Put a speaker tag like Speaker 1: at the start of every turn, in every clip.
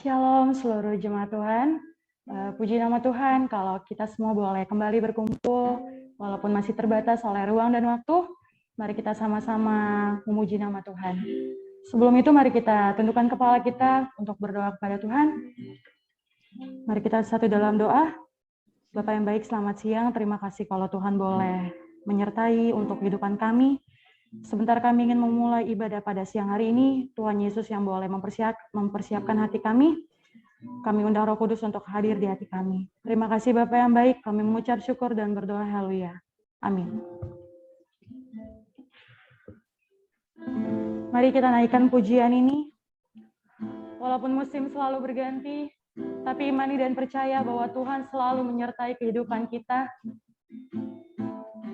Speaker 1: Shalom seluruh jemaat Tuhan. Puji nama Tuhan kalau kita semua boleh kembali berkumpul walaupun masih terbatas oleh ruang dan waktu. Mari kita sama-sama memuji nama Tuhan. Sebelum itu mari kita tundukkan kepala kita untuk berdoa kepada Tuhan. Mari kita satu dalam doa. Bapak yang baik, selamat siang. Terima kasih kalau Tuhan boleh menyertai untuk kehidupan kami. Sebentar kami ingin memulai ibadah pada siang hari ini. Tuhan Yesus yang boleh mempersiapkan hati kami. Kami undang Roh Kudus untuk hadir di hati kami. Terima kasih Bapak yang baik. Kami mengucap syukur dan berdoa haleluya. Amin. Mari kita naikkan pujian ini. Walaupun musim selalu berganti, tapi imani dan percaya bahwa Tuhan selalu menyertai kehidupan kita.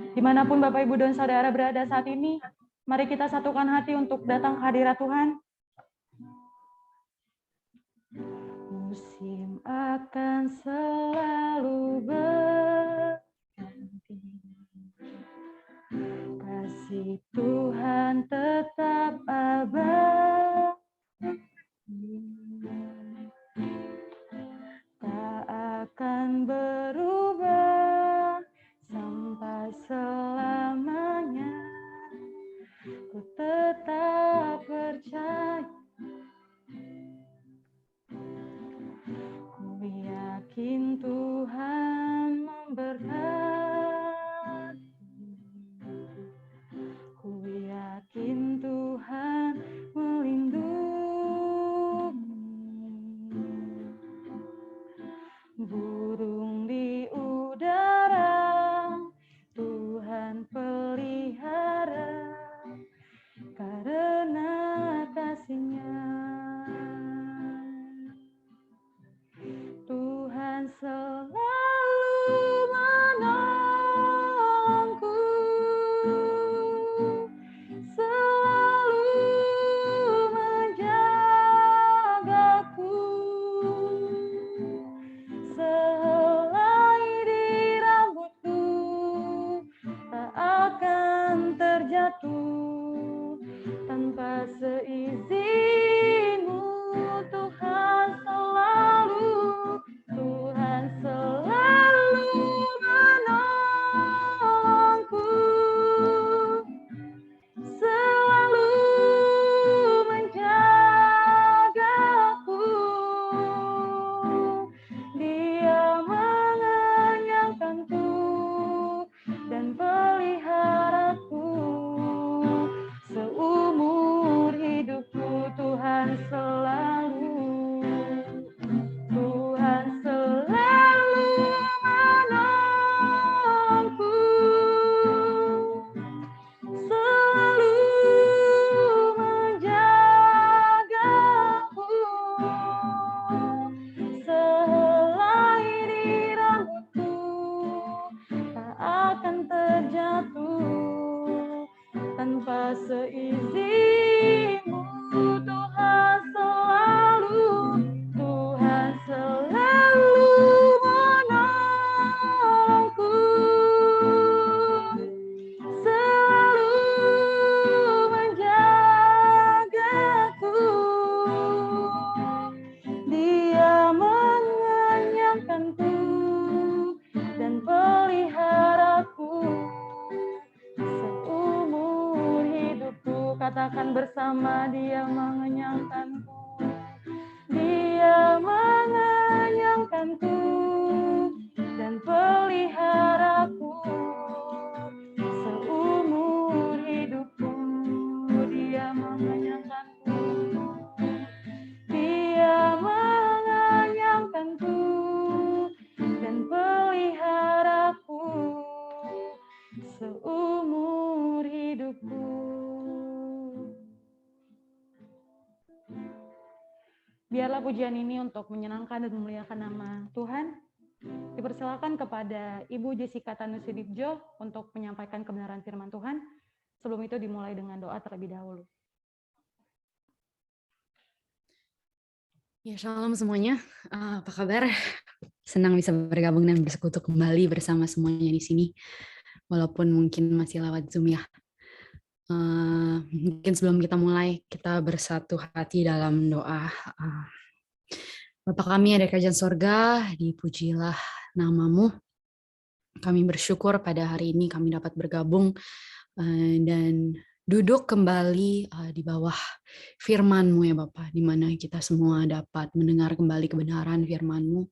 Speaker 1: Dimanapun Bapak, Ibu, dan Saudara berada saat ini, mari kita satukan hati untuk datang ke hadirat Tuhan. Musim akan selalu berganti, kasih Tuhan tetap abadi, tak akan berubah sampai selamanya. Ku tetap percaya, ku yakin Tuhan memberkati, ku yakin Tuhan melindungi. Burung di udara Tuhan pelihara karena kasih-Nya. Tuhan selalu menolongku, selalu menjagaku, sehelai di rambutku tak akan terjatuh tanpa seizinmu. Tuhan selalu menolongku, selalu menjagaku. Dia mengenyangkanku dan peliharaku seumur hidupku. Tuhan selalu menolongku, selalu menjagaku, sehelai di rambutku tak akan terjatuh tanpa seizinmu. Tuhan selalu menolongku, selalu menjagaku. Dia mengenyangkanku dan peliharaku seumur hidupku. Katakan bersama, Dia mengenyangkanku, Dia mengenyangkanku dan peliharaku seumur hidupku. Dia mengenyangkanku, Dia mengenyangkanku dan peliharaku seumur hidupku. Biarlah pujian ini untuk menyenangkan dan memuliakan nama Tuhan. Dipersilakan kepada Ibu Jessica Tanusudibjo untuk menyampaikan kebenaran firman Tuhan. Sebelum itu dimulai dengan doa terlebih dahulu.
Speaker 2: Ya, shalom semuanya. Apa kabar? Senang bisa bergabung dan bersekutu kembali bersama semuanya di sini. Walaupun mungkin masih lewat Zoom ya. Mungkin sebelum kita mulai, kita bersatu hati dalam doa. Bapa kami yang ada di kerajaan sorga, dipujilah namamu. Kami bersyukur pada hari ini kami dapat bergabung dan duduk kembali di bawah firman-Mu ya Bapa, di mana kita semua dapat mendengar kembali kebenaran firman-Mu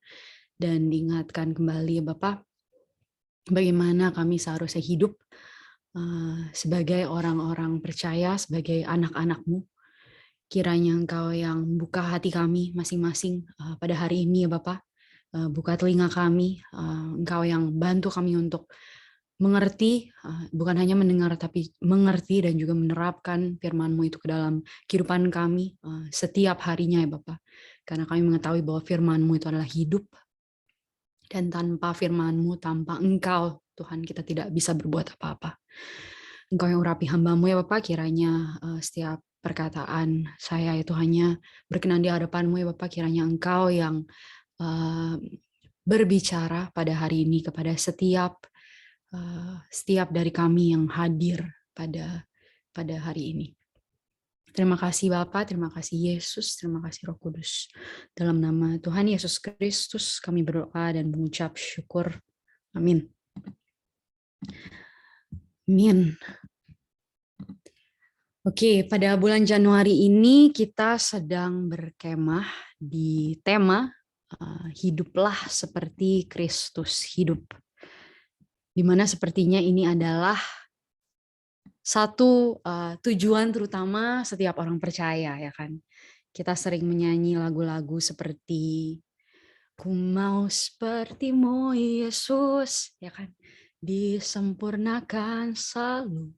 Speaker 2: dan diingatkan kembali ya Bapa, bagaimana kami seharusnya hidup sebagai orang-orang percaya, sebagai anak-anak-Mu. Kiranya Engkau yang buka hati kami masing-masing pada hari ini ya Bapa. Buka telinga kami, Engkau yang bantu kami untuk mengerti, bukan hanya mendengar tapi mengerti dan juga menerapkan firman-Mu itu ke dalam kehidupan kami setiap harinya ya Bapa. Karena kami mengetahui bahwa firman-Mu itu adalah hidup dan tanpa firman-Mu, tanpa Engkau Tuhan kita tidak bisa berbuat apa-apa. Engkau yang urapi hamba-Mu ya Bapa, kiranya setiap perkataan saya itu hanya berkenan di hadapan-Mu ya Bapa, kiranya Engkau yang berbicara pada hari ini kepada setiap dari kami yang hadir pada hari ini. Terima kasih Bapa, terima kasih Yesus, terima kasih Roh Kudus. Dalam nama Tuhan Yesus Kristus kami berdoa dan mengucap syukur. Amin. Amin. Oke, pada bulan Januari ini kita sedang berkemah di tema hiduplah seperti Kristus hidup. Di mana sepertinya ini adalah satu tujuan terutama setiap orang percaya ya kan. Kita sering menyanyi lagu-lagu seperti ku mau sepertimu Yesus ya kan. Disempurnakan selalu.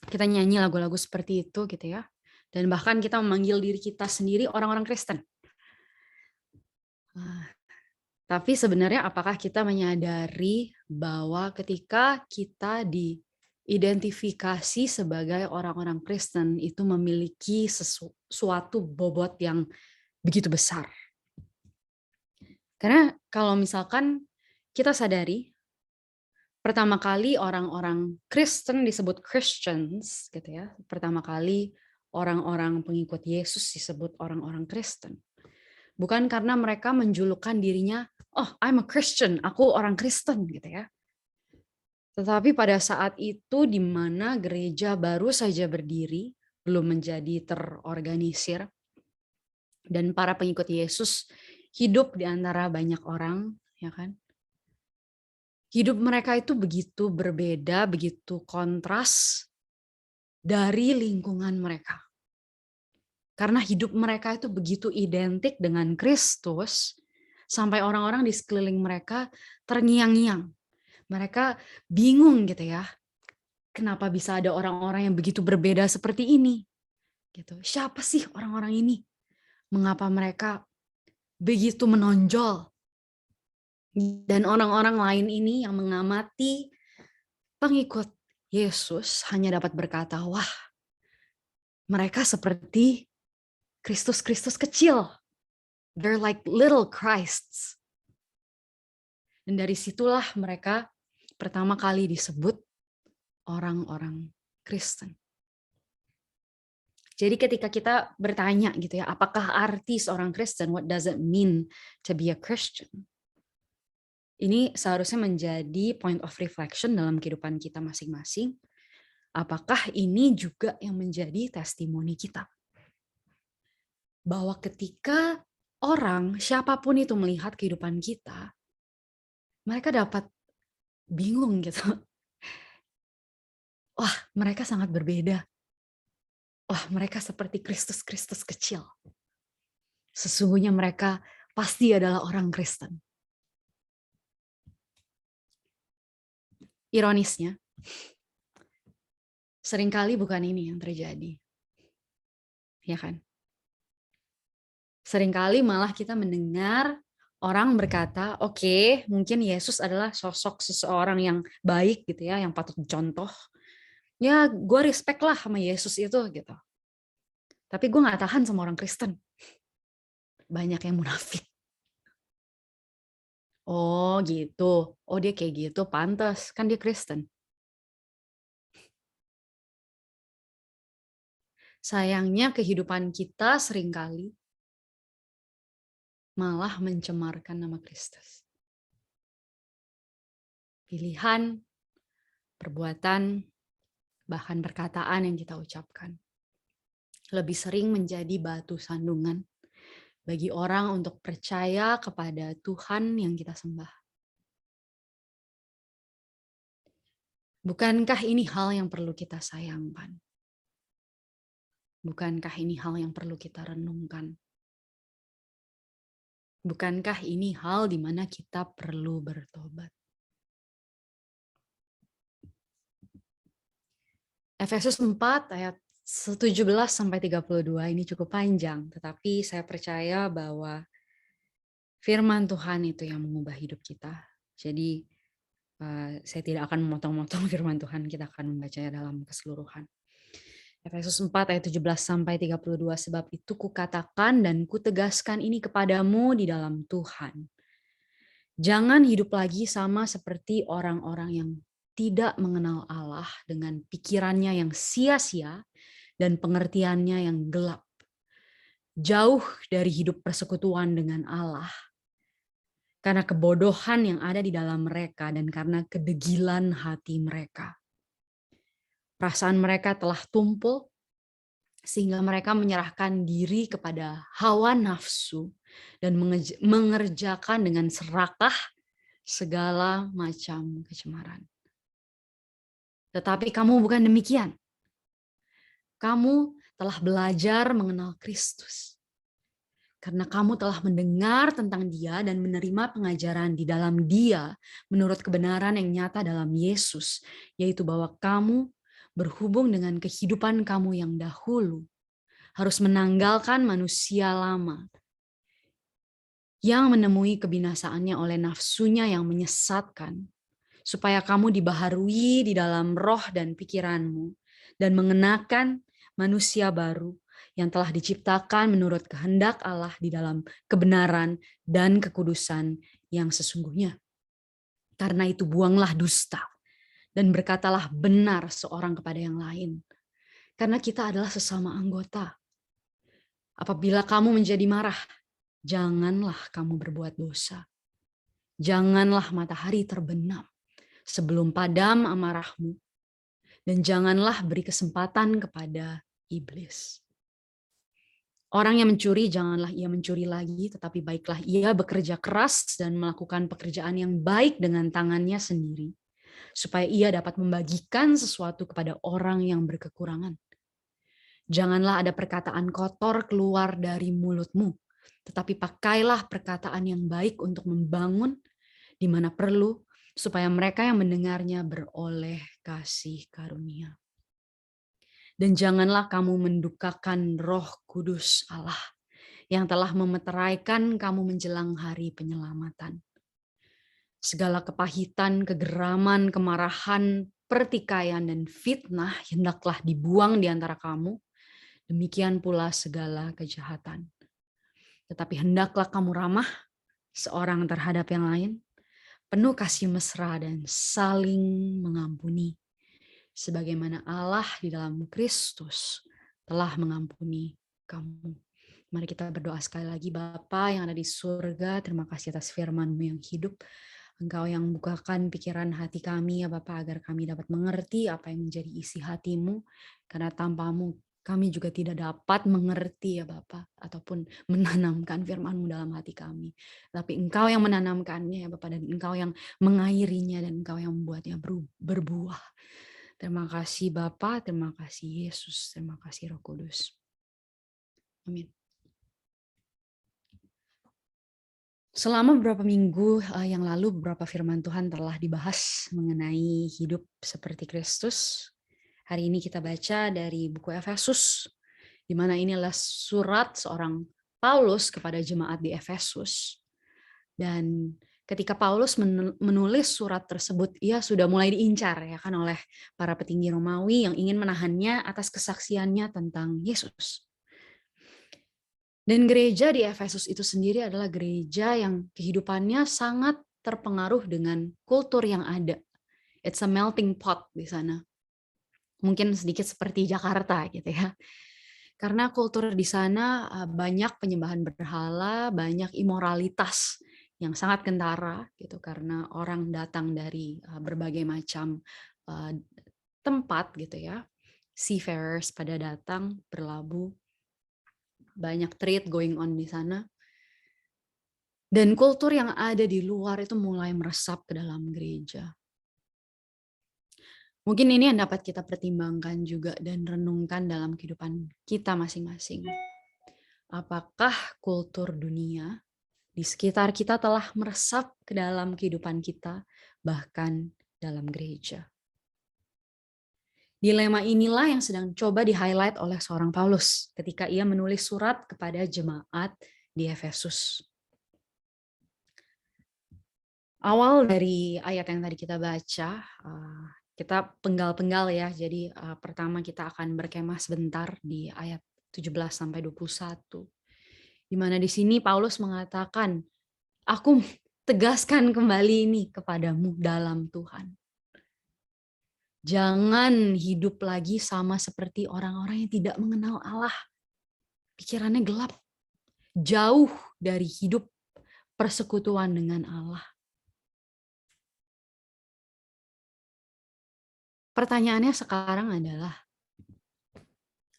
Speaker 2: Kita nyanyi lagu-lagu seperti itu gitu ya. Dan bahkan kita memanggil diri kita sendiri orang-orang Kristen. Tapi sebenarnya apakah kita menyadari bahwa ketika kita diidentifikasi sebagai orang-orang Kristen itu memiliki suatu bobot yang begitu besar. Karena kalau misalkan kita sadari pertama kali orang-orang Kristen disebut Christians gitu ya. Pertama kali orang-orang pengikut Yesus disebut orang-orang Kristen. Bukan karena mereka menjulukan dirinya, oh I'm a Christian, aku orang Kristen gitu ya. Tetapi pada saat itu di mana gereja baru saja berdiri, belum menjadi terorganisir, dan para pengikut Yesus hidup di antara banyak orang, ya kan? Hidup mereka itu begitu berbeda, begitu kontras dari lingkungan mereka. Karena hidup mereka itu begitu identik dengan Kristus, sampai orang-orang di sekeliling mereka terngiang-ngiang. Mereka bingung gitu ya, kenapa bisa ada orang-orang yang begitu berbeda seperti ini? Gitu. Siapa sih orang-orang ini? Mengapa mereka begitu menonjol? Dan orang-orang lain ini yang mengamati pengikut Yesus hanya dapat berkata, wah, mereka seperti Kristus-Kristus kecil. They're like little Christs. Dan dari situlah mereka pertama kali disebut orang-orang Kristen. Jadi ketika kita bertanya gitu ya, apakah arti seorang Kristen? What does it mean to be a Christian? Ini seharusnya menjadi point of reflection dalam kehidupan kita masing-masing. Apakah ini juga yang menjadi testimoni kita? Bahwa ketika orang, siapapun itu melihat kehidupan kita, mereka dapat bingung gitu. Wah, mereka sangat berbeda. Wah, mereka seperti Kristus-Kristus kecil. Sesungguhnya mereka pasti adalah orang Kristen. Ironisnya, seringkali bukan ini yang terjadi. Ya kan? Seringkali malah kita mendengar orang berkata, oke, mungkin Yesus adalah sosok seseorang yang baik gitu ya, yang patut dicontoh. Ya, gue respect lah sama Yesus itu gitu. Tapi gue gak tahan sama orang Kristen. Banyak yang munafik. Oh gitu, oh dia kayak gitu, pantas, kan dia Kristen. Sayangnya kehidupan kita seringkali malah mencemarkan nama Kristus. Pilihan, perbuatan, bahkan perkataan yang kita ucapkan lebih sering menjadi batu sandungan bagi orang untuk percaya kepada Tuhan yang kita sembah. Bukankah ini hal yang perlu kita sayangkan? Bukankah ini hal yang perlu kita renungkan? Bukankah ini hal di mana kita perlu bertobat? Efesus 4 ayat 17 sampai 32 ini cukup panjang, tetapi saya percaya bahwa firman Tuhan itu yang mengubah hidup kita. Jadi saya tidak akan memotong-motong firman Tuhan, kita akan membacanya dalam keseluruhan. Efesus 4 ayat 17 sampai 32, sebab itu kukatakan dan kutegaskan ini kepadamu di dalam Tuhan. Jangan hidup lagi sama seperti orang-orang yang tidak mengenal Allah dengan pikirannya yang sia-sia dan pengertiannya yang gelap. Jauh dari hidup persekutuan dengan Allah. Karena kebodohan yang ada di dalam mereka dan karena kedegilan hati mereka. Perasaan mereka telah tumpul sehingga mereka menyerahkan diri kepada hawa nafsu dan mengerjakan dengan serakah segala macam kecemaran. Tetapi kamu bukan demikian. Kamu telah belajar mengenal Kristus. Karena kamu telah mendengar tentang Dia dan menerima pengajaran di dalam Dia menurut kebenaran yang nyata dalam Yesus, yaitu bahwa kamu berhubung dengan kehidupan kamu yang dahulu harus menanggalkan manusia lama yang menemui kebinasaannya oleh nafsunya yang menyesatkan, supaya kamu dibaharui di dalam roh dan pikiranmu dan mengenakan manusia baru yang telah diciptakan menurut kehendak Allah di dalam kebenaran dan kekudusan yang sesungguhnya. Karena itu buanglah dusta dan berkatalah benar seorang kepada yang lain. Karena kita adalah sesama anggota. Apabila kamu menjadi marah, janganlah kamu berbuat dosa. Janganlah matahari terbenam sebelum padam amarahmu. Dan janganlah beri kesempatan kepada iblis. Orang yang mencuri, janganlah ia mencuri lagi, tetapi baiklah ia bekerja keras dan melakukan pekerjaan yang baik dengan tangannya sendiri, supaya ia dapat membagikan sesuatu kepada orang yang berkekurangan. Janganlah ada perkataan kotor keluar dari mulutmu, tetapi pakailah perkataan yang baik untuk membangun di mana perlu, supaya mereka yang mendengarnya beroleh kasih karunia. Dan janganlah kamu mendukakan Roh Kudus Allah yang telah memeteraikan kamu menjelang hari penyelamatan. Segala kepahitan, kegeraman, kemarahan, pertikaian, dan fitnah hendaklah dibuang di antara kamu. Demikian pula segala kejahatan. Tetapi hendaklah kamu ramah seorang terhadap yang lain, penuh kasih mesra dan saling mengampuni. Sebagaimana Allah di dalam Kristus telah mengampuni kamu. Mari kita berdoa sekali lagi. Bapa yang ada di surga, terima kasih atas firman-Mu yang hidup. Engkau yang bukakan pikiran hati kami ya Bapa, agar kami dapat mengerti apa yang menjadi isi hati-Mu. Karena tanpa-Mu kami juga tidak dapat mengerti ya Bapa, ataupun menanamkan firman-Mu dalam hati kami. Tapi Engkau yang menanamkannya ya Bapa, dan Engkau yang mengairinya, dan Engkau yang membuatnya berbuah. Terima kasih Bapa, terima kasih Yesus, terima kasih Roh Kudus. Amin. Selama beberapa minggu yang lalu, beberapa firman Tuhan telah dibahas mengenai hidup seperti Kristus. Hari ini kita baca dari buku Efesus, di mana ini adalah surat seorang Paulus kepada jemaat di Efesus. Dan ketika Paulus menulis surat tersebut, ia sudah mulai diincar ya kan oleh para petinggi Romawi yang ingin menahannya atas kesaksiannya tentang Yesus. Dan gereja di Efesus itu sendiri adalah gereja yang kehidupannya sangat terpengaruh dengan kultur yang ada. It's a melting pot di sana. Mungkin sedikit seperti Jakarta gitu ya. Karena kultur di sana banyak penyembahan berhala, banyak imoralitas yang sangat kentara gitu karena orang datang dari berbagai macam tempat gitu ya. Seafarers pada datang berlabuh, banyak trade going on di sana. Dan kultur yang ada di luar itu mulai meresap ke dalam gereja. Mungkin ini yang dapat kita pertimbangkan juga dan renungkan dalam kehidupan kita masing-masing. Apakah kultur dunia di sekitar kita telah meresap ke dalam kehidupan kita, bahkan dalam gereja? Dilema inilah yang sedang coba di-highlight oleh seorang Paulus ketika ia menulis surat kepada jemaat di Efesus. Awal dari ayat yang tadi kita baca, kita penggal-penggal ya. Jadi pertama kita akan berkemah sebentar di ayat 17 sampai 21. Di mana di sini Paulus mengatakan, "Aku tegaskan kembali ini kepadamu dalam Tuhan. Jangan hidup lagi sama seperti orang-orang yang tidak mengenal Allah. Pikirannya gelap, jauh dari hidup persekutuan dengan Allah." Pertanyaannya sekarang adalah,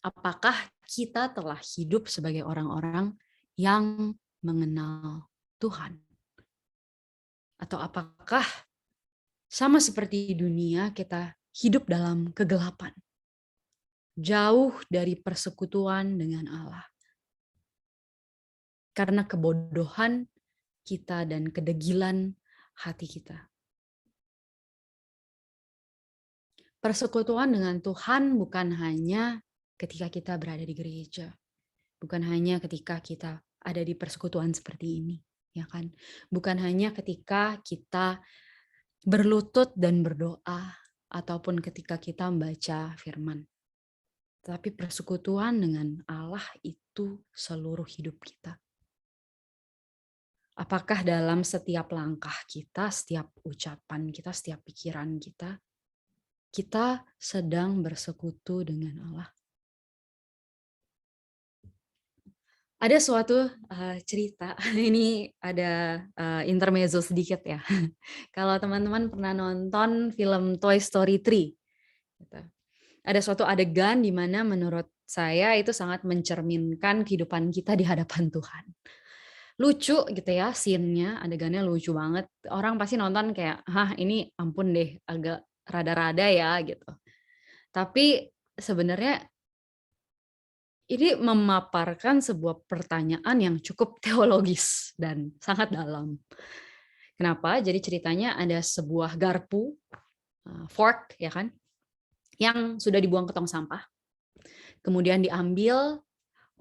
Speaker 2: apakah kita telah hidup sebagai orang-orang yang mengenal Tuhan? Atau apakah sama seperti dunia kita hidup dalam kegelapan, jauh dari persekutuan dengan Allah? Karena kebodohan kita dan kedegilan hati kita. Persekutuan dengan Tuhan bukan hanya ketika kita berada di gereja, bukan hanya ketika kita ada di persekutuan seperti ini, ya kan? Bukan hanya ketika kita berlutut dan berdoa ataupun ketika kita membaca firman. Tapi persekutuan dengan Allah itu seluruh hidup kita. Apakah dalam setiap langkah kita, setiap ucapan kita, setiap pikiran kita, kita sedang bersekutu dengan Allah? Ada suatu cerita, ini ada intermezzo sedikit ya. Kalau teman-teman pernah nonton film Toy Story 3, gitu. Ada suatu adegan di mana menurut saya itu sangat mencerminkan kehidupan kita di hadapan Tuhan. Lucu gitu ya scene-nya, adegannya lucu banget. Orang pasti nonton kayak, "Hah, ini ampun deh, agak rada-rada ya," gitu. Tapi sebenarnya ini memaparkan sebuah pertanyaan yang cukup teologis dan sangat dalam. Kenapa? Jadi ceritanya ada sebuah garpu, fork ya kan, yang sudah dibuang ke tong sampah. Kemudian diambil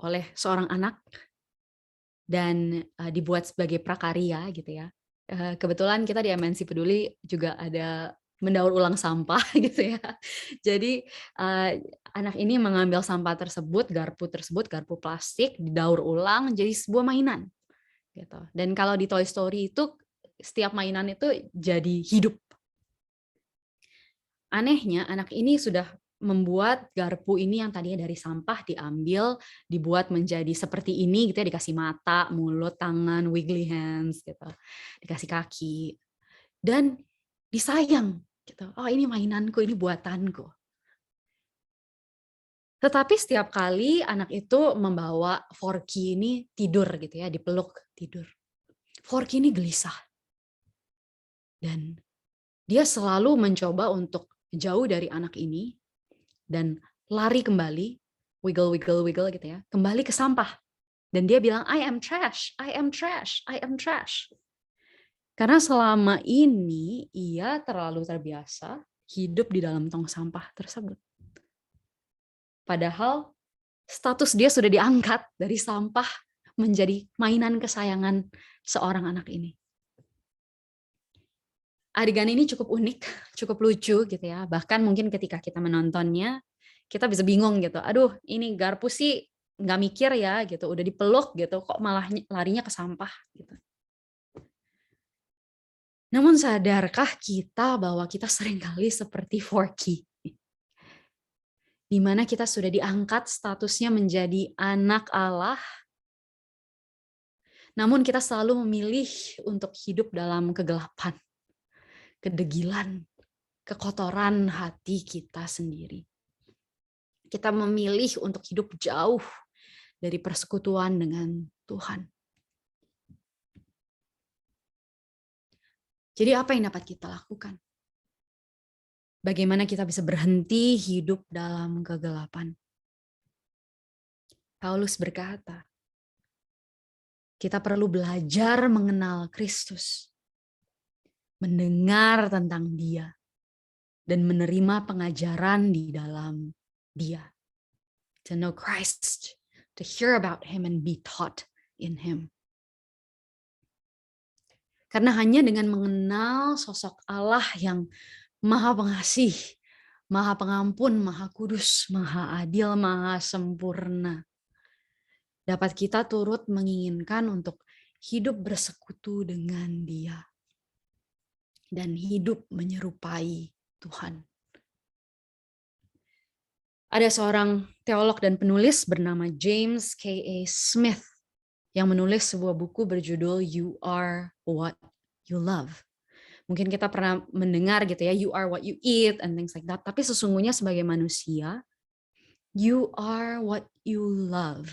Speaker 2: oleh seorang anak dan dibuat sebagai prakarya gitu ya. Kebetulan kita di MNC Peduli juga ada mendaur ulang sampah gitu ya. Jadi anak ini mengambil sampah tersebut, garpu plastik, didaur ulang jadi sebuah mainan gitu. Dan kalau di Toy Story itu setiap mainan itu jadi hidup. Anehnya anak ini sudah membuat garpu ini yang tadinya dari sampah diambil, dibuat menjadi seperti ini gitu ya, dikasih mata, mulut, tangan, wiggly hands gitu. Dikasih kaki. Dan disayang gitu. Oh, ini mainanku, ini buatanku. Tetapi setiap kali anak itu membawa Forky ini tidur gitu ya, dipeluk tidur. Forky ini gelisah. Dan dia selalu mencoba untuk jauh dari anak ini dan lari kembali, wiggle gitu ya, kembali ke sampah. Dan dia bilang, I am trash, I am trash, I am trash. Karena selama ini ia terlalu terbiasa hidup di dalam tong sampah tersebut. Padahal status dia sudah diangkat dari sampah menjadi mainan kesayangan seorang anak ini. Adegan ini cukup unik, cukup lucu gitu ya. Bahkan mungkin ketika kita menontonnya, kita bisa bingung gitu. Aduh, ini garpu sih nggak mikir ya gitu. Udah dipeluk gitu, kok malah larinya ke sampah gitu. Namun sadarkah kita bahwa kita seringkali seperti Forky? di mana kita sudah diangkat statusnya menjadi anak Allah, namun kita selalu memilih untuk hidup dalam kegelapan, kedegilan, kekotoran hati kita sendiri. Kita memilih untuk hidup jauh dari persekutuan dengan Tuhan. Jadi apa yang dapat kita lakukan? Bagaimana kita bisa berhenti hidup dalam kegelapan? Paulus berkata, kita perlu belajar mengenal Kristus, mendengar tentang Dia, dan menerima pengajaran di dalam Dia. To know Christ, to hear about Him and be taught in Him. Karena hanya dengan mengenal sosok Allah yang Maha Pengasih, Maha Pengampun, Maha Kudus, Maha Adil, Maha Sempurna, dapat kita turut menginginkan untuk hidup bersekutu dengan Dia dan hidup menyerupai Tuhan. Ada seorang teolog dan penulis bernama James K.A. Smith yang menulis sebuah buku berjudul You Are What You Love. Mungkin kita pernah mendengar gitu ya, you are what you eat and things like that. Tapi sesungguhnya sebagai manusia, you are what you love.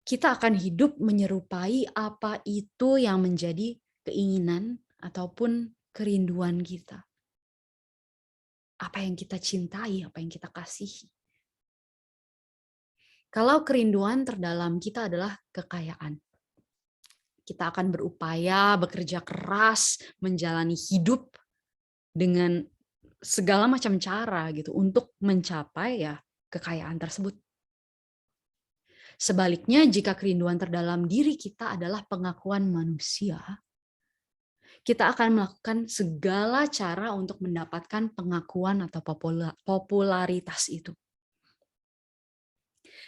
Speaker 2: Kita akan hidup menyerupai apa itu yang menjadi keinginan ataupun kerinduan kita. Apa yang kita cintai, apa yang kita kasihi. Kalau kerinduan terdalam kita adalah kekayaan, kita akan berupaya bekerja keras menjalani hidup dengan segala macam cara gitu untuk mencapai ya kekayaan tersebut. Sebaliknya, jika kerinduan terdalam diri kita adalah pengakuan manusia, kita akan melakukan segala cara untuk mendapatkan pengakuan atau popularitas itu.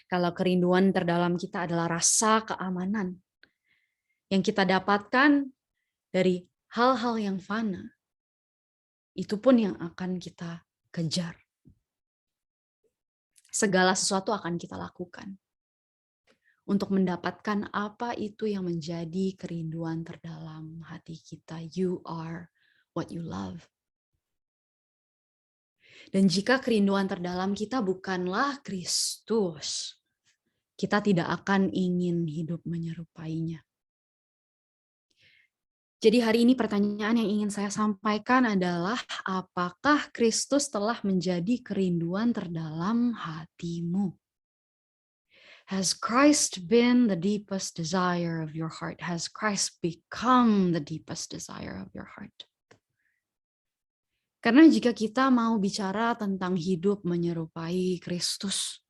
Speaker 2: Kalau kerinduan terdalam kita adalah rasa keamanan yang kita dapatkan dari hal-hal yang fana, itu pun yang akan kita kejar. Segala sesuatu akan kita lakukan untuk mendapatkan apa itu yang menjadi kerinduan terdalam hati kita. You are what you love. Dan jika kerinduan terdalam kita bukanlah Kristus, kita tidak akan ingin hidup menyerupainya. Jadi hari ini pertanyaan yang ingin saya sampaikan adalah, apakah Kristus telah menjadi kerinduan terdalam hatimu? Has Christ been the deepest desire of your heart? Has Christ become the deepest desire of your heart? Karena jika kita mau bicara tentang hidup menyerupai Kristus,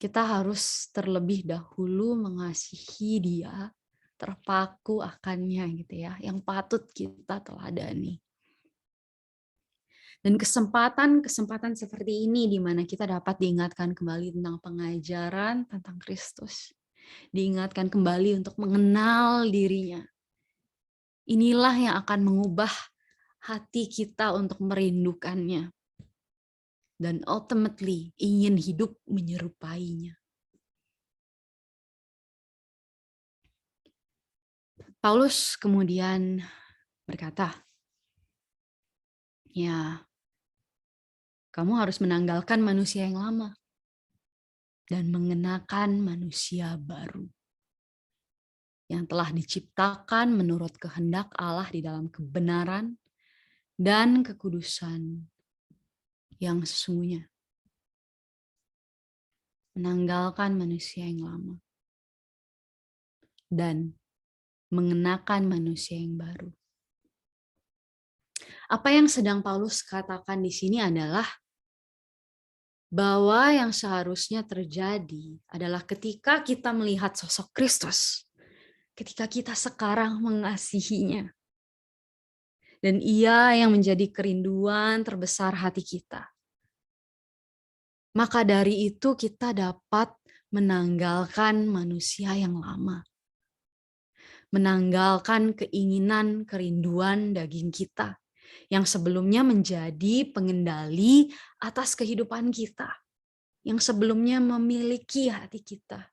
Speaker 2: kita harus terlebih dahulu mengasihi Dia, terpaku akannya gitu ya, yang patut kita teladani. Dan kesempatan seperti ini di mana kita dapat diingatkan kembali tentang pengajaran tentang Kristus, diingatkan kembali untuk mengenal dirinya. Inilah yang akan mengubah hati kita untuk merindukannya dan ultimately ingin hidup menyerupainya. Paulus kemudian berkata, ya, kamu harus menanggalkan manusia yang lama dan mengenakan manusia baru yang telah diciptakan menurut kehendak Allah di dalam kebenaran dan kekudusan yang sesungguhnya. Menanggalkan manusia yang lama dan mengenakan manusia yang baru. Apa yang sedang Paulus katakan di sini adalah bahwa yang seharusnya terjadi adalah ketika kita melihat sosok Kristus, ketika kita sekarang mengasihinya, dan Ia yang menjadi kerinduan terbesar hati kita, maka dari itu kita dapat menanggalkan manusia yang lama, menanggalkan keinginan, kerinduan daging kita, yang sebelumnya menjadi pengendali atas kehidupan kita, yang sebelumnya memiliki hati kita.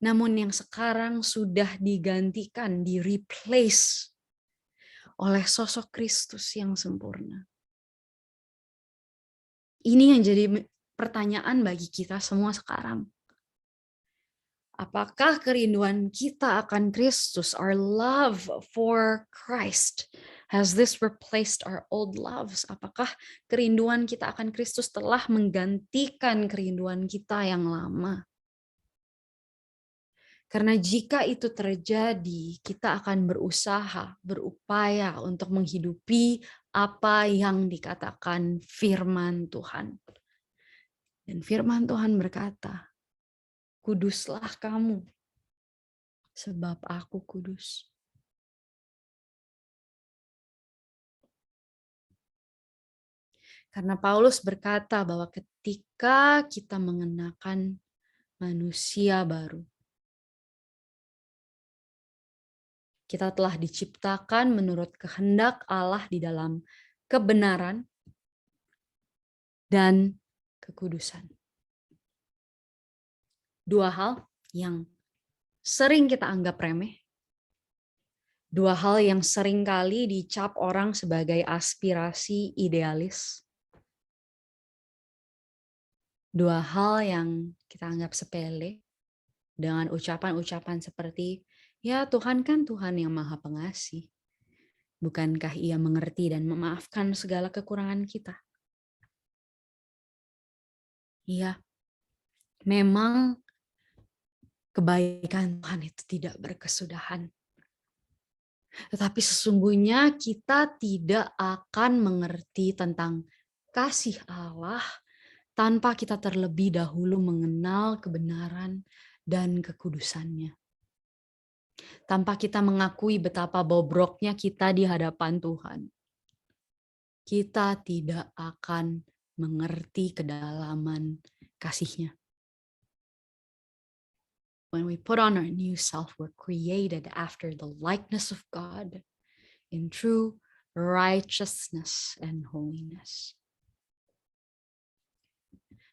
Speaker 2: Namun yang sekarang sudah digantikan, di-replace oleh sosok Kristus yang sempurna. Ini yang jadi pertanyaan bagi kita semua sekarang. Apakah kerinduan kita akan Kristus, our love for Christ, has this replaced our old loves? Apakah kerinduan kita akan Kristus telah menggantikan kerinduan kita yang lama? Karena jika itu terjadi, kita akan berusaha, berupaya untuk menghidupi apa yang dikatakan firman Tuhan. Dan firman Tuhan berkata, kuduslah kamu, sebab aku kudus. Karena Paulus berkata bahwa ketika kita mengenakan manusia baru, kita telah diciptakan menurut kehendak Allah di dalam kebenaran dan kekudusan. Dua hal yang sering kita anggap remeh, dua hal yang sering kali dicap orang sebagai aspirasi idealis, dua hal yang kita anggap sepele dengan ucapan-ucapan seperti, ya Tuhan kan Tuhan yang Maha Pengasih. Bukankah Ia mengerti dan memaafkan segala kekurangan kita? Iya, memang kebaikan Tuhan itu tidak berkesudahan. Tetapi sesungguhnya kita tidak akan mengerti tentang kasih Allah tanpa kita terlebih dahulu mengenal kebenaran dan kekudusannya. Tanpa kita mengakui betapa bobroknya kita di hadapan Tuhan, kita tidak akan mengerti kedalaman kasih-Nya. When we put on our new self, we're created after the likeness of God in true righteousness and holiness.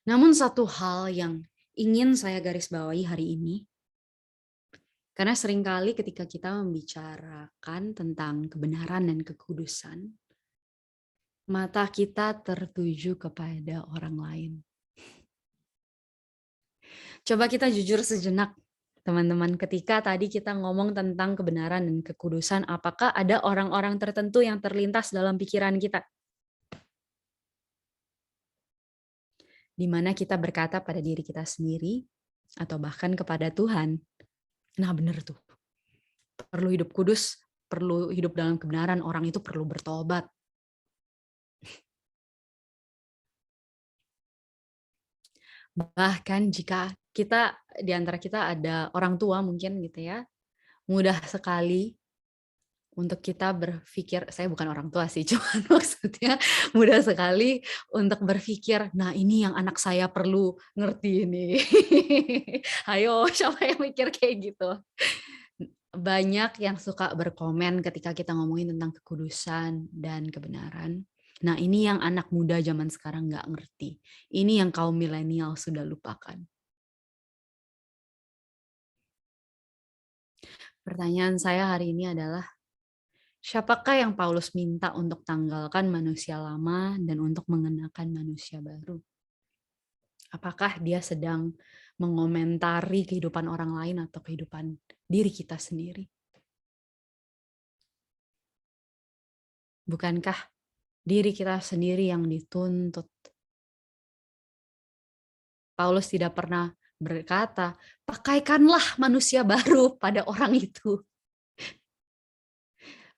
Speaker 2: Namun satu hal yang ingin saya garis bawahi hari ini, karena seringkali ketika kita membicarakan tentang kebenaran dan kekudusan, mata kita tertuju kepada orang lain. Coba kita jujur sejenak, teman-teman, ketika tadi kita ngomong tentang kebenaran dan kekudusan, apakah ada orang-orang tertentu yang terlintas dalam pikiran kita? Di mana kita berkata pada diri kita sendiri, atau bahkan kepada Tuhan, nah benar tuh, perlu hidup kudus, perlu hidup dalam kebenaran, orang itu perlu bertobat. Bahkan jika kita di antara kita ada orang tua mungkin gitu ya, mudah sekali untuk kita berpikir, saya bukan orang tua sih, cuman maksudnya mudah sekali untuk berpikir, nah ini yang anak saya perlu ngerti ini. Ayo, siapa yang mikir kayak gitu? Banyak yang suka berkomen ketika kita ngomongin tentang kekudusan dan kebenaran. Nah ini yang anak muda zaman sekarang nggak ngerti. Ini yang kaum milenial sudah lupakan. Pertanyaan saya hari ini adalah, siapakah yang Paulus minta untuk tanggalkan manusia lama dan untuk mengenakan manusia baru? Apakah dia sedang mengomentari kehidupan orang lain atau kehidupan diri kita sendiri? Bukankah diri kita sendiri yang dituntut? Paulus tidak pernah berkata, pakaikanlah manusia baru pada orang itu.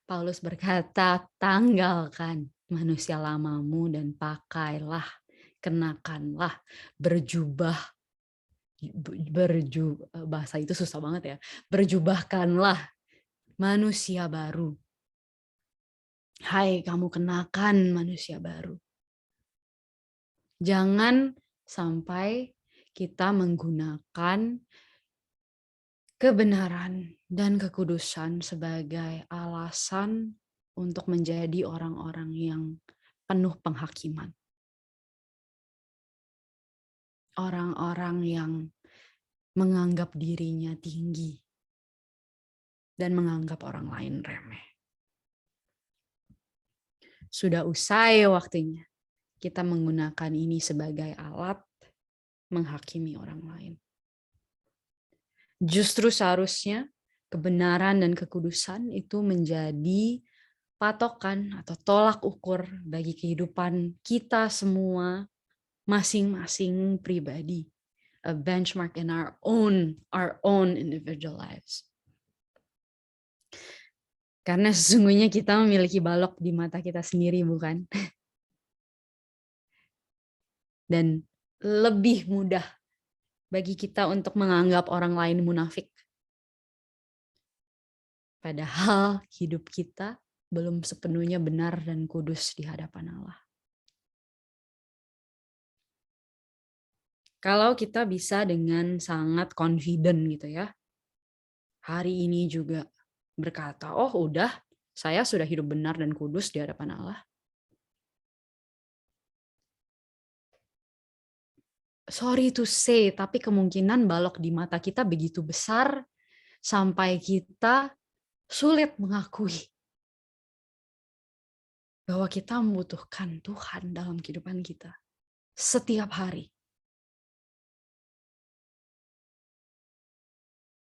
Speaker 2: Paulus berkata, tanggalkan manusia lamamu dan pakailah, kenakanlah, bahasa itu susah banget ya, berjubahkanlah manusia baru. Hai, kamu kenakan manusia baru. Jangan sampai kita menggunakan kebenaran dan kekudusan sebagai alasan untuk menjadi orang-orang yang penuh penghakiman. Orang-orang yang menganggap dirinya tinggi dan menganggap orang lain remeh. Sudah usai waktunya kita menggunakan ini sebagai alat menghakimi orang lain. Justru seharusnya kebenaran dan kekudusan itu menjadi patokan atau tolak ukur bagi kehidupan kita semua masing-masing pribadi. A benchmark in our own individual lives. Karena sesungguhnya kita memiliki balok di mata kita sendiri, bukan? Dan lebih mudah bagi kita untuk menganggap orang lain munafik. Padahal hidup kita belum sepenuhnya benar dan kudus di hadapan Allah. Kalau kita bisa dengan sangat confident gitu ya, hari ini juga berkata, oh udah, saya sudah hidup benar dan kudus di hadapan Allah. Sorry to say, tapi kemungkinan balok di mata kita begitu besar sampai kita sulit mengakui bahwa kita membutuhkan Tuhan dalam kehidupan kita setiap hari.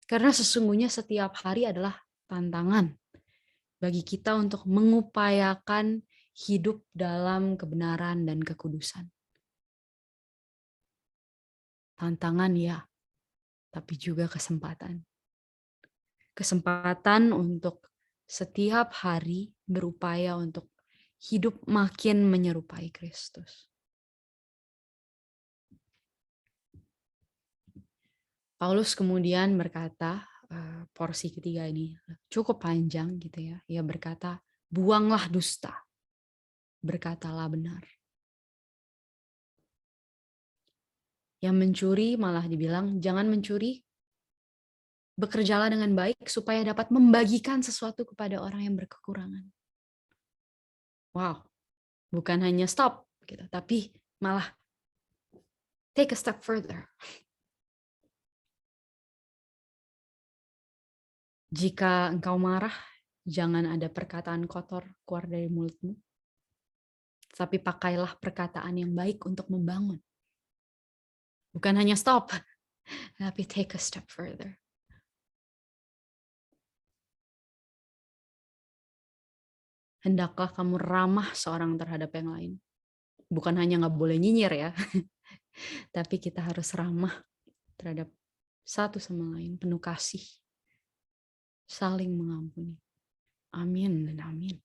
Speaker 2: Karena sesungguhnya setiap hari adalah tantangan bagi kita untuk mengupayakan hidup dalam kebenaran dan kekudusan. Tantangan ya, tapi juga kesempatan. Kesempatan untuk setiap hari berupaya untuk hidup makin menyerupai Kristus. Paulus kemudian berkata, porsi ketiga ini cukup panjang gitu ya. Ia berkata, buanglah dusta, berkatalah benar. Yang mencuri malah dibilang, jangan mencuri, bekerjalah dengan baik supaya dapat membagikan sesuatu kepada orang yang berkekurangan. Wow, bukan hanya stop, gitu, tapi malah take a step further. Jika engkau marah, jangan ada perkataan kotor keluar dari mulutmu, tapi pakailah perkataan yang baik untuk membangun. Bukan hanya stop, tapi take a step further. Hendaklah kamu ramah seorang terhadap yang lain. Bukan hanya nggak boleh nyinyir ya, tapi kita harus ramah terhadap satu sama lain, penuh kasih, saling mengampuni. Amin dan amin.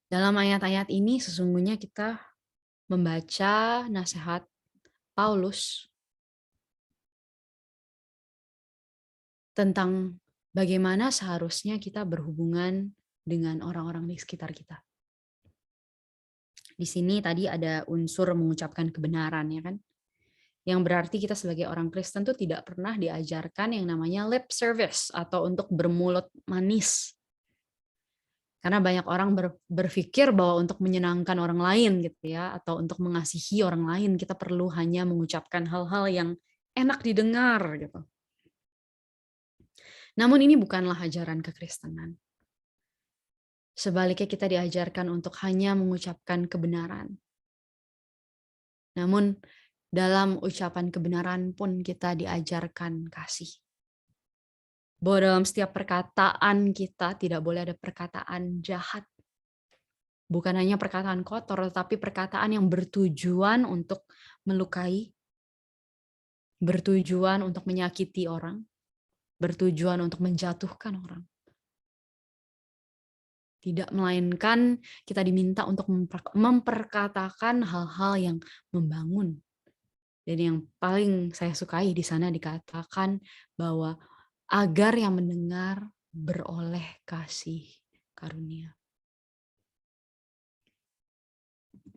Speaker 2: Dalam ayat-ayat ini sesungguhnya kita membaca nasihat Paulus tentang bagaimana seharusnya kita berhubungan dengan orang-orang di sekitar kita. Di sini tadi ada unsur mengucapkan kebenaran, ya kan? Yang berarti kita sebagai orang Kristen tuh tidak pernah diajarkan yang namanya lip service atau untuk bermulut manis. Karena banyak orang berpikir bahwa untuk menyenangkan orang lain gitu ya, atau untuk mengasihi orang lain kita perlu hanya mengucapkan hal-hal yang enak didengar gitu. Namun ini bukanlah ajaran kekristenan. Sebaliknya kita diajarkan untuk hanya mengucapkan kebenaran. Namun dalam ucapan kebenaran pun kita diajarkan kasih. Bahwa dalam setiap perkataan kita tidak boleh ada perkataan jahat. Bukan hanya perkataan kotor, tetapi perkataan yang bertujuan untuk melukai, bertujuan untuk menyakiti orang, bertujuan untuk menjatuhkan orang. Tidak, melainkan kita diminta untuk memperkatakan hal-hal yang membangun. Dan yang paling saya sukai di sana dikatakan bahwa agar yang mendengar beroleh kasih karunia.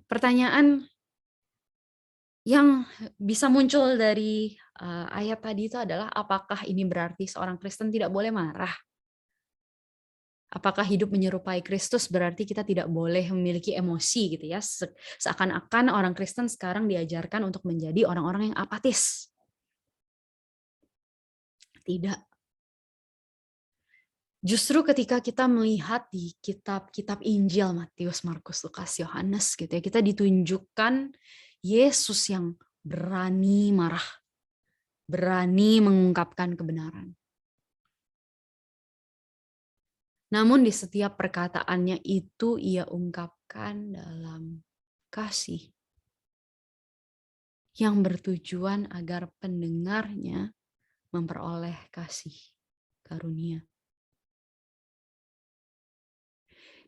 Speaker 2: Pertanyaan, Yang bisa muncul dari ayat tadi itu adalah, apakah ini berarti seorang Kristen tidak boleh marah? Apakah hidup menyerupai Kristus berarti kita tidak boleh memiliki emosi gitu ya? Seakan-akan orang Kristen sekarang diajarkan untuk menjadi orang-orang yang apatis. Tidak. Justru ketika kita melihat di kitab-kitab Injil Matius, Markus, Lukas, Yohanes gitu ya, kita ditunjukkan Yesus yang berani marah, berani mengungkapkan kebenaran. Namun di setiap perkataannya itu ia ungkapkan dalam kasih yang bertujuan agar pendengarnya memperoleh kasih karunia.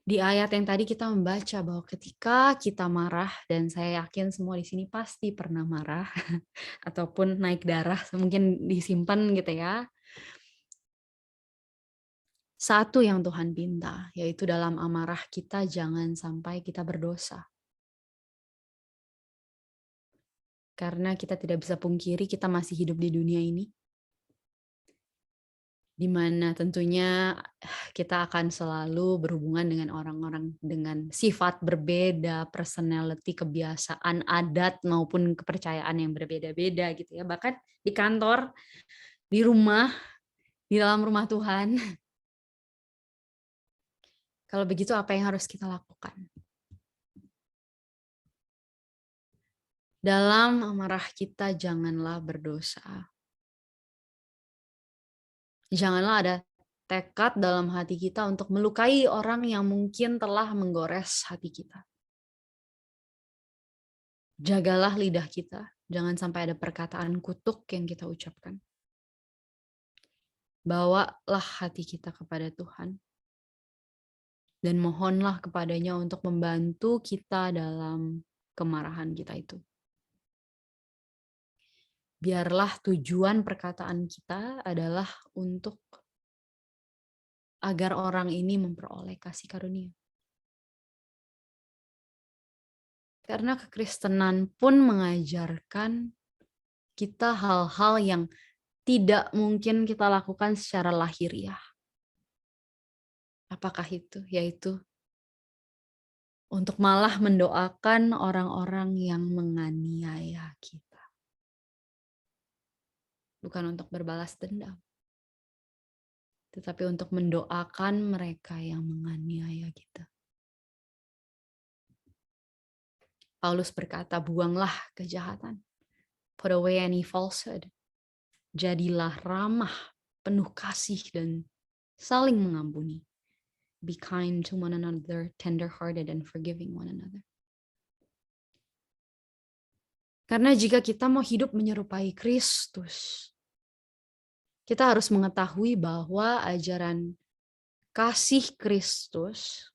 Speaker 2: Di ayat yang tadi kita membaca bahwa ketika kita marah, dan saya yakin semua di sini pasti pernah marah, ataupun naik darah, mungkin disimpan gitu ya. Satu yang Tuhan pinta, yaitu dalam amarah kita jangan sampai kita berdosa. Karena kita tidak bisa pungkiri kita masih hidup di dunia ini, di mana tentunya kita akan selalu berhubungan dengan orang-orang dengan sifat berbeda, personality, kebiasaan, adat, maupun kepercayaan yang berbeda-beda gitu ya. Bahkan di kantor, di rumah, di dalam rumah Tuhan. Kalau begitu apa yang harus kita lakukan? Dalam amarah kita janganlah berdosa. Janganlah ada tekad dalam hati kita untuk melukai orang yang mungkin telah menggores hati kita. Jagalah lidah kita, jangan sampai ada perkataan kutuk yang kita ucapkan. Bawalah hati kita kepada Tuhan, dan mohonlah kepadanya untuk membantu kita dalam kemarahan kita itu. Biarlah tujuan perkataan kita adalah untuk agar orang ini memperoleh kasih karunia. Karena kekristenan pun mengajarkan kita hal-hal yang tidak mungkin kita lakukan secara lahiriah. Apakah itu? Yaitu untuk malah mendoakan orang-orang yang menganiaya kita. Bukan untuk berbalas dendam, tetapi untuk mendoakan mereka yang menganiaya kita. Paulus berkata, buanglah kejahatan. Put away any falsehood. Jadilah ramah, penuh kasih, dan saling mengampuni. Be kind to one another, tender-hearted, and forgiving one another. Karena jika kita mau hidup menyerupai Kristus, kita harus mengetahui bahwa ajaran kasih Kristus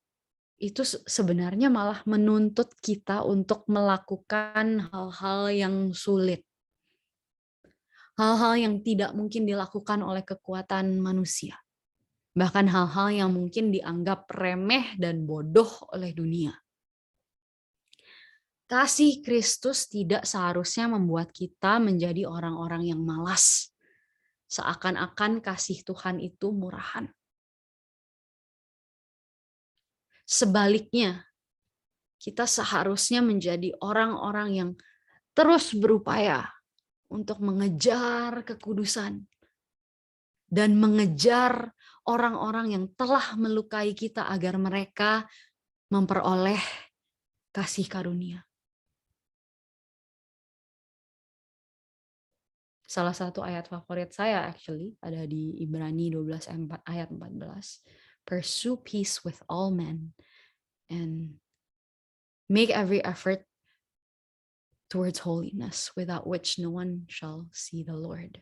Speaker 2: itu sebenarnya malah menuntut kita untuk melakukan hal-hal yang sulit. Hal-hal yang tidak mungkin dilakukan oleh kekuatan manusia. Bahkan hal-hal yang mungkin dianggap remeh dan bodoh oleh dunia. Kasih Kristus tidak seharusnya membuat kita menjadi orang-orang yang malas. Seakan-akan kasih Tuhan itu murahan. Sebaliknya, kita seharusnya menjadi orang-orang yang terus berupaya untuk mengejar kekudusan dan mengejar orang-orang yang telah melukai kita agar mereka memperoleh kasih karunia. Salah satu ayat favorit saya actually ada di Ibrani 12 ayat 14. Pursue peace with all men and make every effort towards holiness, without which no one shall see the Lord.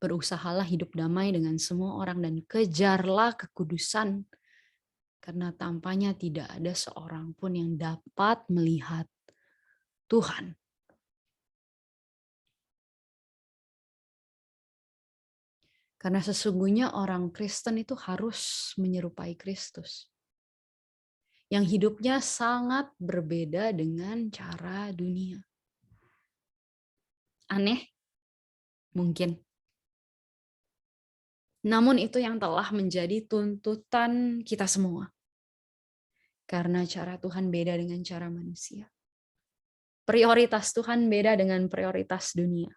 Speaker 2: Berusahalah hidup damai dengan semua orang dan kejarlah kekudusan, karena tampaknya tidak ada seorang pun yang dapat melihat Tuhan. Karena sesungguhnya orang Kristen itu harus menyerupai Kristus. yang hidupnya sangat berbeda dengan cara dunia. Aneh? Mungkin. Namun itu yang telah menjadi tuntutan kita semua. Karena cara Tuhan beda dengan cara manusia. Prioritas Tuhan beda dengan prioritas dunia.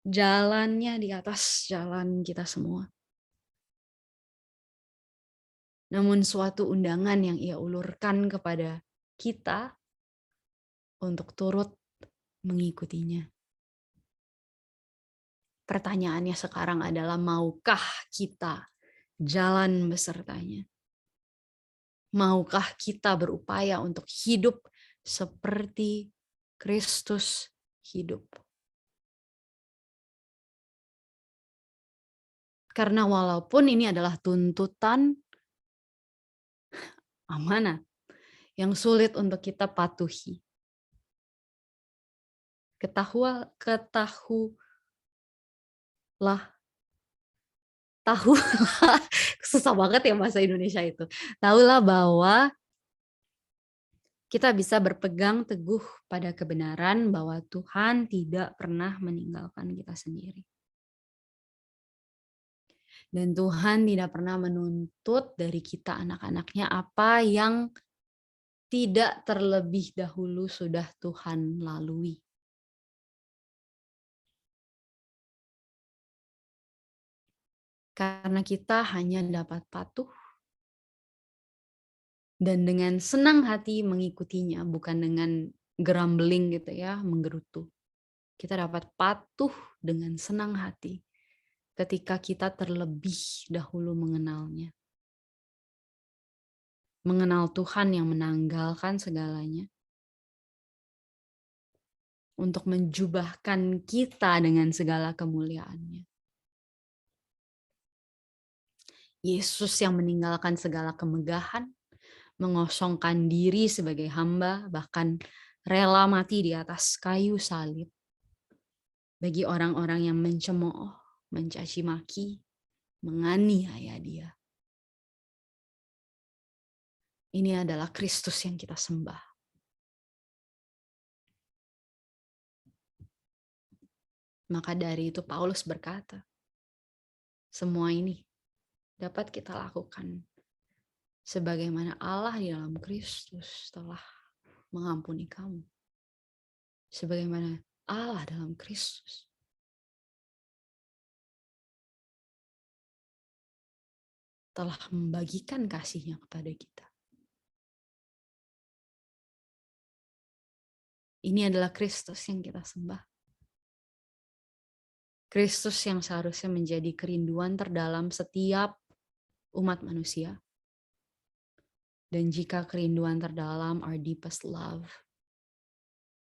Speaker 2: Jalannya di atas jalan kita semua. Namun suatu undangan yang ia ulurkan kepada kita untuk turut mengikutinya. Pertanyaannya sekarang adalah, maukah kita jalan besertanya? Maukah kita berupaya untuk hidup seperti Kristus hidup? Karena walaupun ini adalah tuntutan amanat yang sulit untuk kita patuhi. Ketahulah, susah banget ya bahasa Indonesia itu. Tahulah bahwa kita bisa berpegang teguh pada kebenaran bahwa Tuhan tidak pernah meninggalkan kita sendiri. Dan Tuhan tidak pernah menuntut dari kita anak-anaknya apa yang tidak terlebih dahulu sudah Tuhan lalui. Karena kita hanya dapat patuh dan dengan senang hati mengikutinya, bukan dengan grumbling gitu ya, menggerutu. Kita dapat patuh dengan senang hati ketika kita terlebih dahulu mengenalnya. Mengenal Tuhan yang menanggalkan segalanya untuk menjubahkan kita dengan segala kemuliaannya. Yesus yang meninggalkan segala kemegahan, mengosongkan diri sebagai hamba, bahkan rela mati di atas kayu salib bagi orang-orang yang mencemooh, mencaci maki, menganiaya dia. Ini adalah Kristus yang kita sembah. Maka dari itu Paulus berkata, semua ini dapat kita lakukan sebagaimana Allah di dalam Kristus telah mengampuni kamu. Sebagaimana Allah dalam Kristus telah membagikan kasih-Nya kepada kita. Ini adalah Kristus yang kita sembah. Kristus yang seharusnya menjadi kerinduan terdalam setiap umat manusia. Dan jika kerinduan terdalam, our deepest love,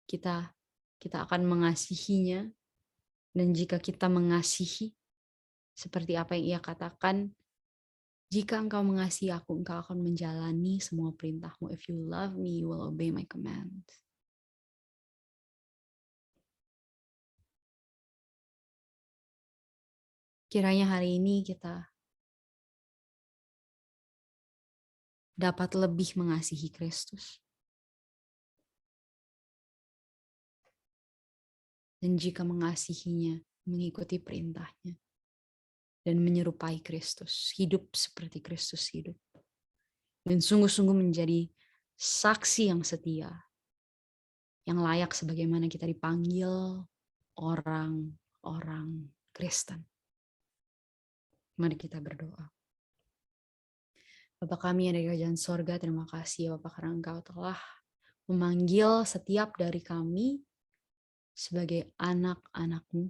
Speaker 2: kita akan mengasihinya. Dan jika kita mengasihi, seperti apa yang ia katakan, jika engkau mengasihi aku, engkau akan menjalani semua perintahmu. If you love me, you will obey my commands. Kiranya hari ini kita dapat lebih mengasihi Kristus. Dan jika mengasihinya, mengikuti perintahnya, dan menyerupai Kristus, hidup seperti Kristus hidup. Dan sungguh-sungguh menjadi saksi yang setia, yang layak sebagaimana kita dipanggil orang-orang Kristen. Mari kita berdoa. Bapa kami yang ada di kerajaan sorga, terima kasih ya Bapa karena Engkau telah memanggil setiap dari kami sebagai anak-anak-Mu.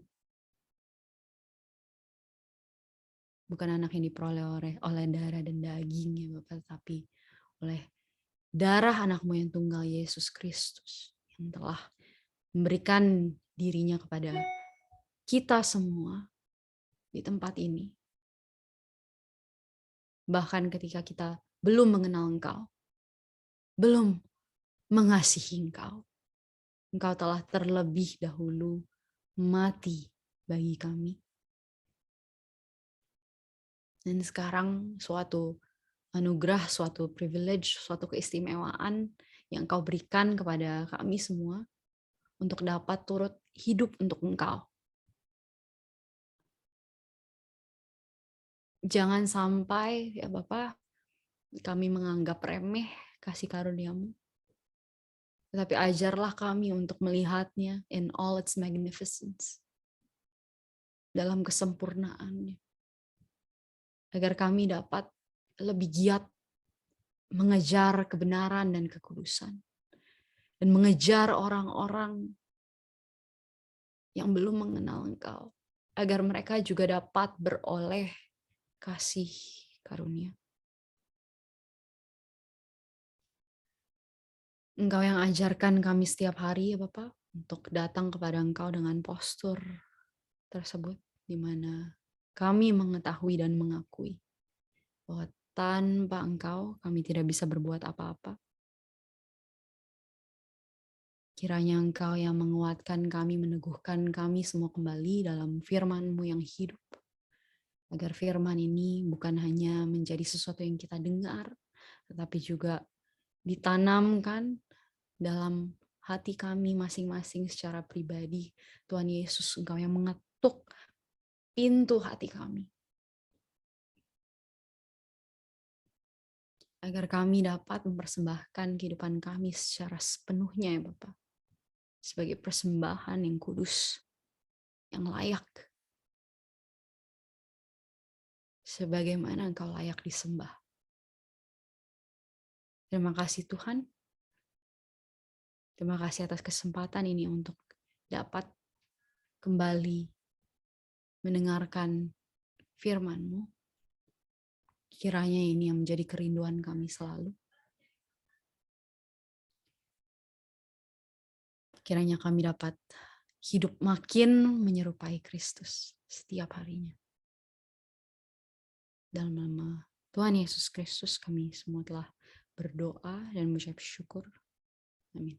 Speaker 2: Bukan anak yang diperoleh oleh darah dan daging ya Bapa, tapi oleh darah anak-Mu yang tunggal Yesus Kristus yang telah memberikan dirinya kepada kita semua di tempat ini. Bahkan ketika kita belum mengenal Engkau, belum mengasihi Engkau, Engkau telah terlebih dahulu mati bagi kami. Dan sekarang suatu anugerah, suatu privilege, suatu keistimewaan yang Engkau berikan kepada kami semua untuk dapat turut hidup untuk Engkau. Jangan sampai ya Bapa, kami menganggap remeh kasih karunia-Mu. Tetapi ajarlah kami untuk melihatnya in all its magnificence. Dalam kesempurnaannya. Agar kami dapat lebih giat mengejar kebenaran dan kekudusan. Dan mengejar orang-orang yang belum mengenal Engkau. Agar mereka juga dapat beroleh kasih karunia. Engkau yang ajarkan kami setiap hari ya Bapak, untuk datang kepada Engkau dengan postur tersebut, di mana kami mengetahui dan mengakui bahwa tanpa Engkau kami tidak bisa berbuat apa-apa. Kiranya Engkau yang menguatkan kami, meneguhkan kami semua kembali dalam firman-Mu yang hidup. Agar firman ini bukan hanya menjadi sesuatu yang kita dengar, tetapi juga ditanamkan dalam hati kami masing-masing secara pribadi. Tuhan Yesus, Engkau yang mengetuk pintu hati kami. Agar kami dapat mempersembahkan kehidupan kami secara sepenuhnya ya Bapak. Sebagai persembahan yang kudus, yang layak. Sebagaimana Engkau layak disembah. Terima kasih Tuhan. Terima kasih atas kesempatan ini untuk dapat kembali mendengarkan firman-Mu. Kiranya ini yang menjadi kerinduan kami selalu. Kiranya kami dapat hidup makin menyerupai Kristus setiap harinya. Dalam nama Tuhan Yesus Kristus kami semua telah berdoa dan mengucap syukur. Amin.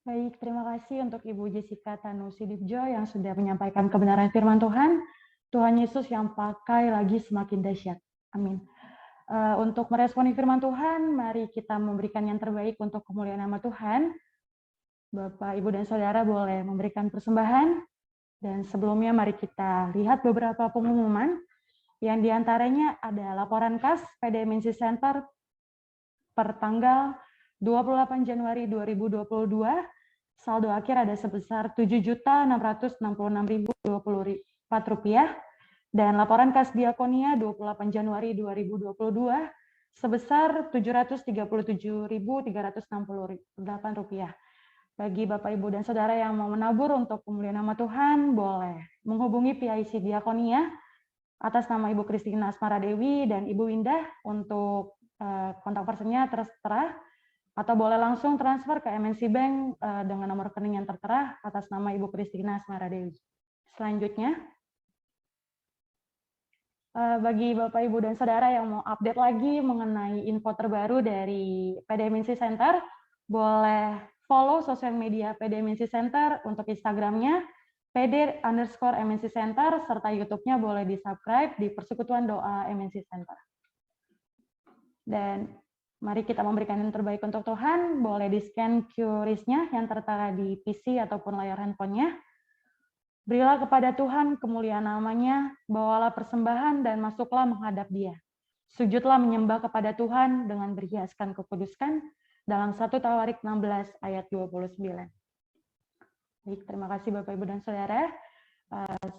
Speaker 1: Baik, terima kasih untuk Ibu Jessica Tanusidibjo yang sudah menyampaikan kebenaran firman Tuhan. Tuhan Yesus yang pakai lagi semakin dahsyat. Amin. Untuk meresponi firman Tuhan, mari kita memberikan yang terbaik untuk kemuliaan nama Tuhan. Bapak, Ibu, dan Saudara boleh memberikan persembahan. Dan sebelumnya mari kita lihat beberapa pengumuman. Yang diantaranya ada laporan kas PDMNC Center per tanggal 28 Januari 2022, saldo akhir ada sebesar Rp7.666.024, dan laporan kas Diakonia 28 Januari 2022 sebesar Rp737.368. Bagi Bapak, Ibu, dan Saudara yang mau menabur untuk pemulihan nama Tuhan, boleh menghubungi PIC Diakonia atas nama Ibu Kristina Asmara Dewi dan Ibu Windah untuk kontak personnya tertera, atau boleh langsung transfer ke MNC Bank dengan nomor rekening yang tertera atas nama Ibu Kristina Asmara Dewi. Selanjutnya, bagi Bapak, Ibu, dan Saudara yang mau update lagi mengenai info terbaru dari PDMNC Center, boleh follow sosial media PDMNC Center untuk Instagramnya PD_MNC Center, serta YouTube-nya boleh di-subscribe di Persekutuan Doa MNC Center. Dan mari kita memberikan yang terbaik untuk Tuhan, boleh di-scan QRIS-nya yang tertera di PC ataupun layar handphonenya. Berilah kepada Tuhan kemuliaan namanya, bawalah persembahan dan masuklah menghadap Dia. Sujudlah menyembah kepada Tuhan dengan berhiaskan kekudusan dalam 1 Tawarik 16 ayat 29. Baik, terima kasih Bapak, Ibu, dan Saudara.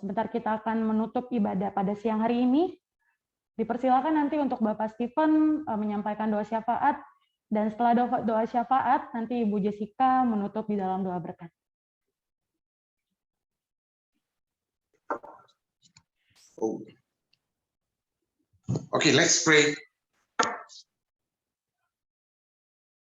Speaker 1: Sebentar kita akan menutup ibadah pada siang hari ini. Dipersilakan nanti untuk Bapak Stephen menyampaikan doa syafaat, dan setelah doa syafaat, nanti Ibu Jessica menutup di dalam doa berkat.
Speaker 3: Okay, let's pray.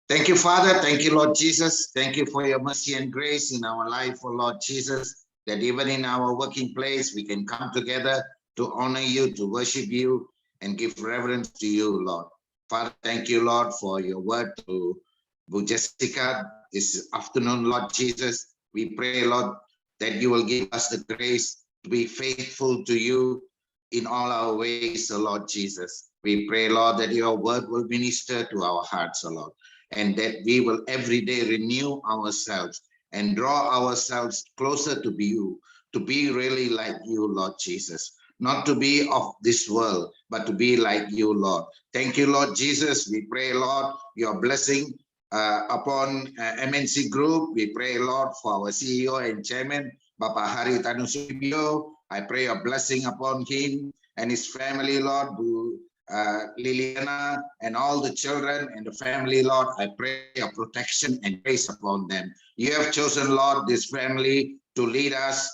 Speaker 3: Thank you, Father. Thank you, Lord Jesus. Thank you for your mercy and grace in our life, oh Lord Jesus, that even in our working place, we can come together to honor you, to worship you, and give reverence to you, Lord. Father, thank you, Lord, for your word to Jessica this afternoon, Lord Jesus. We pray, Lord, that you will give us the grace to be faithful to you in all our ways, O Lord Jesus. We pray, Lord, that your word will minister to our hearts, O Lord, and that we will every day renew ourselves and draw ourselves closer to you, to be really like you, Lord Jesus. Not to be of this world, but to be like you, Lord. Thank you, Lord Jesus. We pray, Lord, your blessing upon MNC Group. We pray, Lord, for our CEO and Chairman, Bapak Hari Tanusubio. I pray your blessing upon him and his family, Lord, Liliana and all the children and the family, Lord. I pray your protection and grace upon them. You have chosen, Lord, this family to lead us,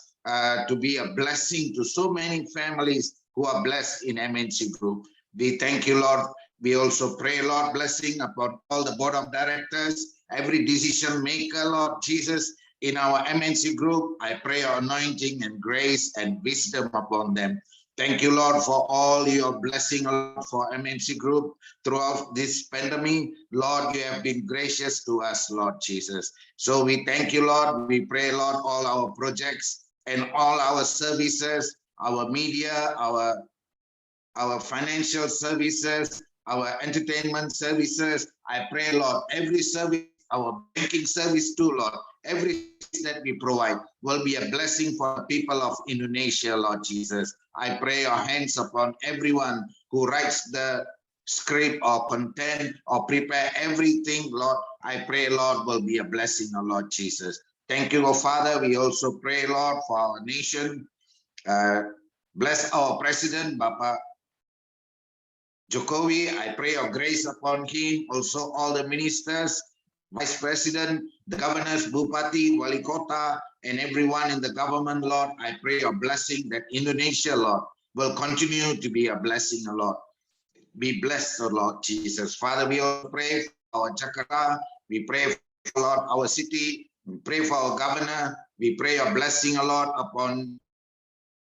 Speaker 3: to be a blessing to so many families who are blessed in MNC Group. We thank you, Lord. We also pray, Lord, blessing upon all the board of directors, every decision maker, Lord Jesus, in our MNC Group. I pray your anointing and grace and wisdom upon them. Thank you, Lord, for all your blessing, Lord, for MNC Group throughout this pandemic. Lord, you have been gracious to us, Lord Jesus. So we thank you, Lord. We pray, Lord, all our projects and all our services, our media, our financial services, our entertainment services. I pray, Lord, every service, our banking service too, Lord, every that we provide will be a blessing for the people of Indonesia, Lord Jesus. I pray your hands upon everyone who writes the script or content or prepare everything, Lord. I pray, Lord, will be a blessing, oh Lord Jesus. Thank you, oh Father. We also pray, Lord, for our nation. Bless our president, Bapak Jokowi. I pray your grace upon him. Also, all the ministers, vice president, the governors, Bupati, Wali Kota, and everyone in the government, Lord. I pray your blessing that Indonesia, Lord, will continue to be a blessing, Lord. Be blessed, O Lord Jesus. Father, we all pray for our Jakarta. We pray for, Lord, our city. We pray for our governor. We pray your blessing, O Lord, upon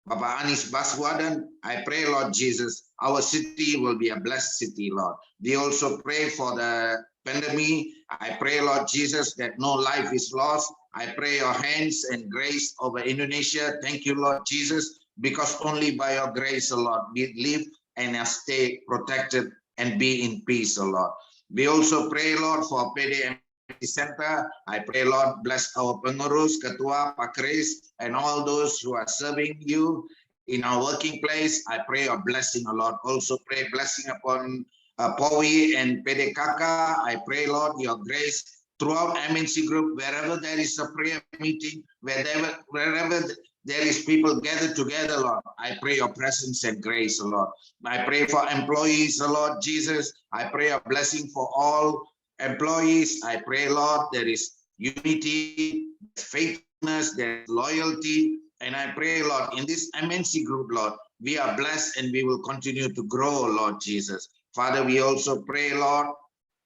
Speaker 3: Bapak Anies Baswedan. I pray, Lord Jesus, our city will be a blessed city, Lord. We also pray for the pandemic. I pray, Lord Jesus, that no life is lost. I pray your hands and grace over Indonesia. Thank you, Lord Jesus, because only by your grace, O Lord, we live and stay protected and be in peace, O Lord. We also pray, Lord, for PDM Center. I pray, Lord, bless our pengurus, ketua, Pak Kris, and all those who are serving you in our working place. I pray your blessing, O Lord. Also pray blessing upon POWI and PDKK. I pray, Lord, your grace throughout MNC Group, wherever there is a prayer meeting, wherever there is people gathered together, Lord. I pray your presence and grace, O Lord. I pray for employees, O Lord Jesus. I pray a blessing for all employees. I pray, Lord, there is unity, faithfulness, there is loyalty. And I pray, Lord, in this MNC Group, Lord, we are blessed and we will continue to grow, Lord Jesus. Father, we also pray, Lord,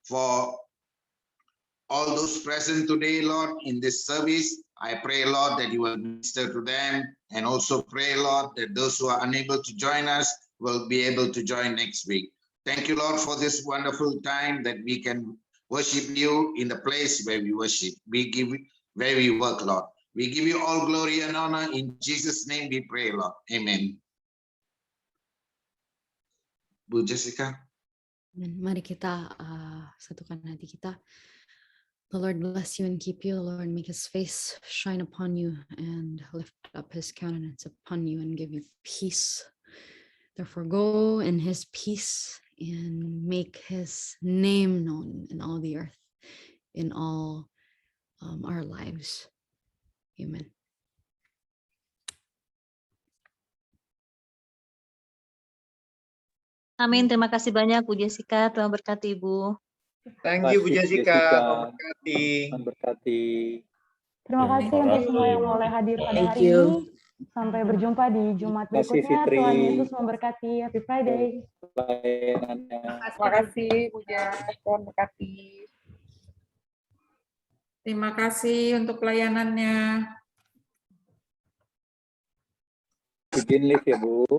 Speaker 3: for all those present today, Lord, in this service. I pray, Lord, that you will minister to them, and also pray, Lord, that those who are unable to join us will be able to join next week. Thank you, Lord, for this wonderful time that we can worship you in the place where we worship. Where we work, Lord. We give you all glory and honor. In Jesus' name we pray, Lord. Amen. Bu Jessica.
Speaker 2: Mari kita satukan hati kita. The Lord bless you and keep you. The Lord make his face shine upon you and lift up his countenance upon you and give you peace. Therefore, go in his peace and make his name known in all the earth, in all our lives. Amen.
Speaker 4: Amin. Terima kasih banyak Bu Jessica. Tuhan berkati Ibu.
Speaker 5: Thank you, Bu Jessica. Memberkati.
Speaker 6: Memberkati.
Speaker 1: Terima kasih untuk semua yang boleh hadir pada hari ini. Sampai berjumpa di Jumat berikutnya. Tuhan Yesus memberkati. Happy Friday.
Speaker 7: Terima kasih, Bu Jas. Tuhan berkati. Terima kasih untuk pelayanannya.
Speaker 6: Begin live ya, Bu.